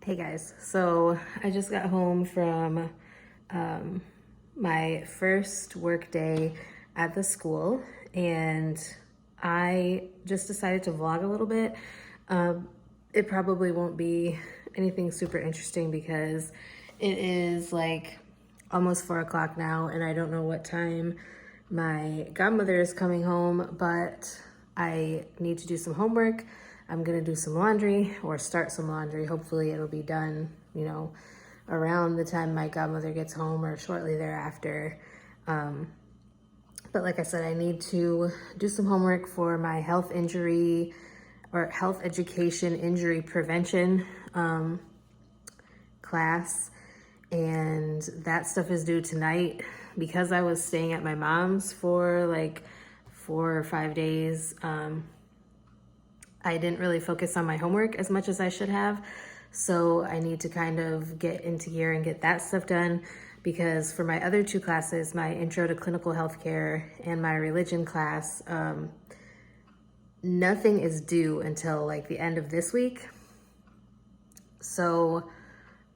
Hey guys, so I just got home from um, my first work day at the school, and I just decided to vlog a little bit. It probably won't be anything super interesting because it is like almost 4 o'clock now, and I don't know what time my godmother is coming home, but I need to do some homework. I'm gonna do some laundry or start some laundry. Hopefully it'll be done, around the time my godmother gets home or shortly thereafter. But like I said, I need to do some homework for my health injury or health education injury prevention class. And that stuff is due tonight. Because I was staying at my mom's for like 4 or 5 days, I didn't really focus on my homework as much as I should have. So I need to kind of get into gear and get that stuff done, because for my other two classes, my intro to clinical healthcare and my religion class, nothing is due until like the end of this week. So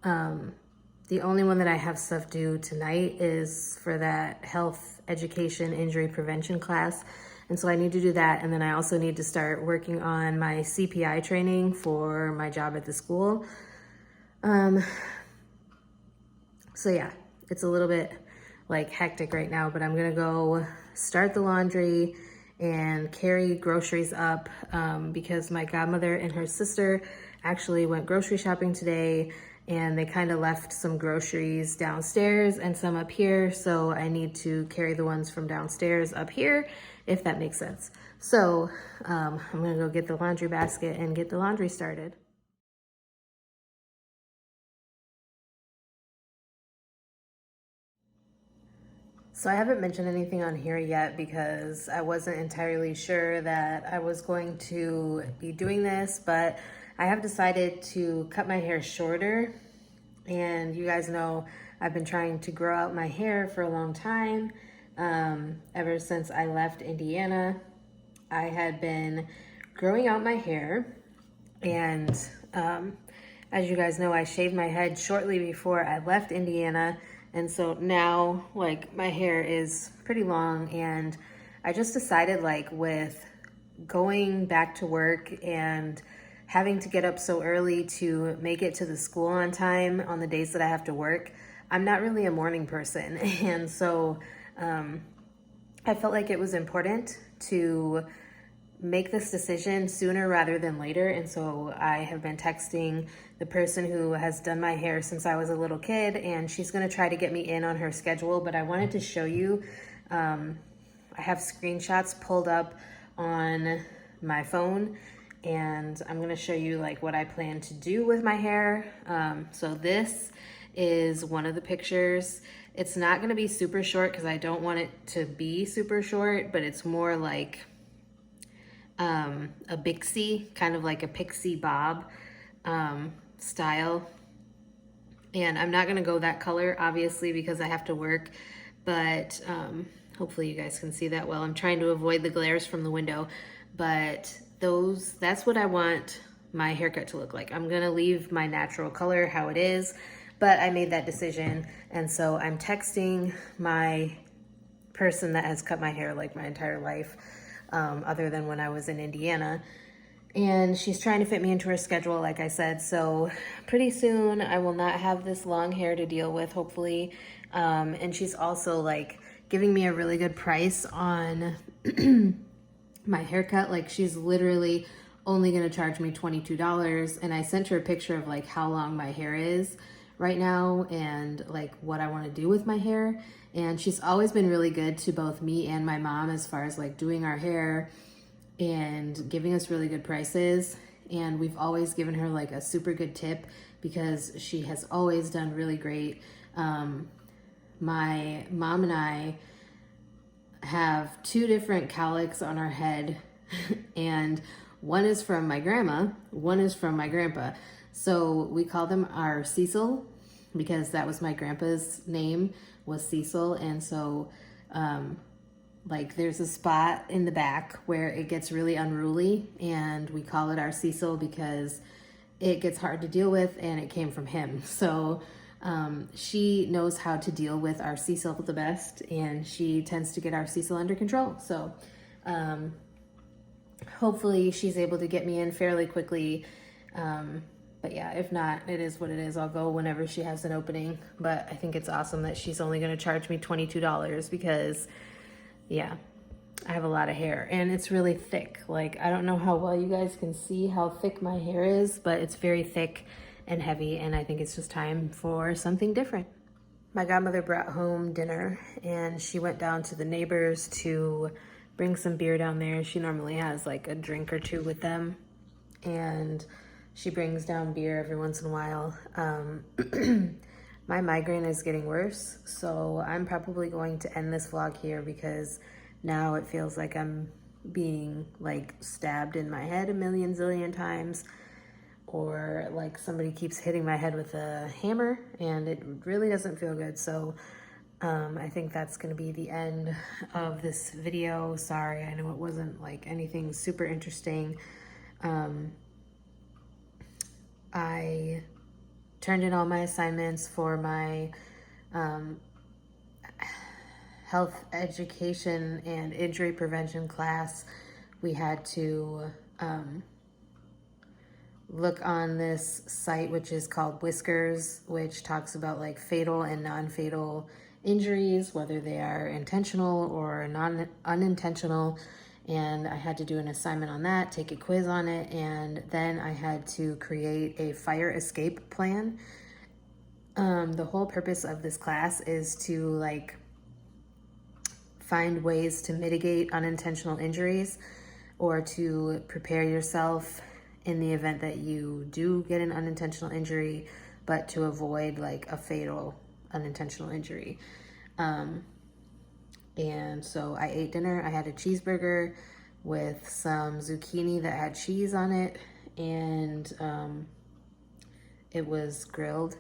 the only one that I have stuff due tonight is for that health education injury prevention class. And so I need to do that. And then I also need to start working on my CPI training for my job at the school. So yeah, it's a little bit like hectic right now, but I'm gonna go start the laundry and carry groceries up because my godmother and her sister actually went grocery shopping today, and they kind of left some groceries downstairs and some up here. So I need to carry the ones from downstairs up here, if that makes sense. So I'm gonna go get the laundry basket and get the laundry started. So I haven't mentioned anything on here yet because I wasn't entirely sure that I was going to be doing this, but I have decided to cut my hair shorter. And you guys know I've been trying to grow out my hair for a long time. Ever since I left Indiana, I had been growing out my hair, and as you guys know, I shaved my head shortly before I left Indiana. And so now, like, my hair is pretty long, and I just decided, like, with going back to work and having to get up so early to make it to the school on time on the days that I have to work, I'm not really a morning person. And so I felt like it was important to make this decision sooner rather than later. And so I have been texting the person who has done my hair since I was a little kid, and she's going to try to get me in on her schedule. But I wanted to show you, I have screenshots pulled up on my phone, and I'm going to show you like what I plan to do with my hair. So this is one of the pictures. It's not going to be super short because I don't want it to be super short, but it's more like a Bixie, kind of like a pixie bob style. And I'm not gonna go that color, obviously, because I have to work, but hopefully you guys can see that well. I'm trying to avoid the glares from the window, but that's what I want my haircut to look like. I'm gonna leave my natural color how it is, but I made that decision. And so I'm texting my person that has cut my hair like my entire life, other than when I was in Indiana. And she's trying to fit me into her schedule, like I said. So pretty soon I will not have this long hair to deal with, hopefully. And she's also like giving me a really good price on my haircut. Like, she's literally only gonna charge me $22. And I sent her a picture of like how long my hair is right now and like what I want to do with my hair. And she's always been really good to both me and my mom as far as like doing our hair and giving us really good prices. And we've always given her like a super good tip because she has always done really great. My mom and I have two different cowlicks on our head and one is from my grandma, one is from my grandpa. So we call them our Cecil because that was my grandpa's name, was Cecil. And so like there's a spot in the back where it gets really unruly, and we call it our Cecil because it gets hard to deal with, and it came from him. So she knows how to deal with our Cecil the best, and she tends to get our Cecil under control. So hopefully she's able to get me in fairly quickly. But yeah, if not, it is what it is. I'll go whenever she has an opening. But I think it's awesome that she's only going to charge me $22 because, yeah, I have a lot of hair and it's really thick. Like, I don't know how well you guys can see how thick my hair is, but it's very thick and heavy, and I think it's just time for something different. My godmother brought home dinner, and she went down to the neighbors to bring some beer down there. She normally has like a drink or two with them, and she brings down beer every once in a while. My migraine is getting worse, so I'm probably going to end this vlog here because now it feels like I'm being like stabbed in my head a million zillion times, or like somebody keeps hitting my head with a hammer, and it really doesn't feel good. So I think that's going to be the end of this video. Sorry, I know it wasn't like anything super interesting. I turned in all my assignments for my health education and injury prevention class. We had to look on this site, which is called Whiskers, which talks about like fatal and non-fatal injuries, whether they are intentional or unintentional. And I had to do an assignment on that, take a quiz on it, and then I had to create a fire escape plan. The whole purpose of this class is to like find ways to mitigate unintentional injuries or to prepare yourself in the event that you do get an unintentional injury, but to avoid like a fatal unintentional injury. And so I ate dinner. I had a cheeseburger with some zucchini that had cheese on it, and it was grilled.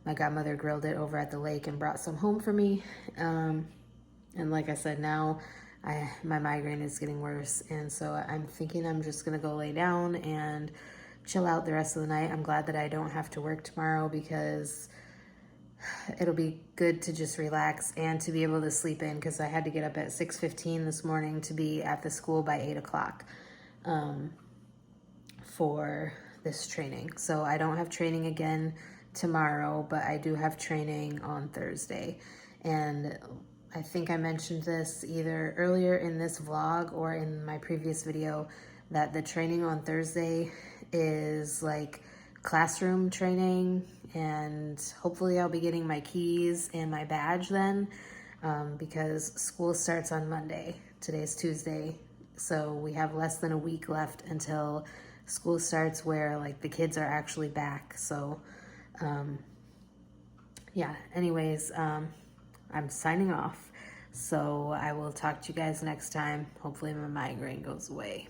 My godmother grilled it over at the lake and brought some home for me. And like I said, now my migraine is getting worse, and so I'm thinking I'm just gonna go lay down and chill out the rest of the night. I'm glad that I don't have to work tomorrow because it'll be good to just relax and to be able to sleep in, because I had to get up at 6:15 this morning to be at the school by 8 o'clock for this training. So I don't have training again tomorrow, but I do have training on Thursday. And I think I mentioned this either earlier in this vlog or in my previous video, that the training on Thursday is like classroom training, and hopefully I'll be getting my keys and my badge then, because school starts on Monday. Today's Tuesday, so we have less than a week left until school starts, where like the kids are actually back. So yeah, anyways, I'm signing off. So I will talk to you guys next time. Hopefully my migraine goes away.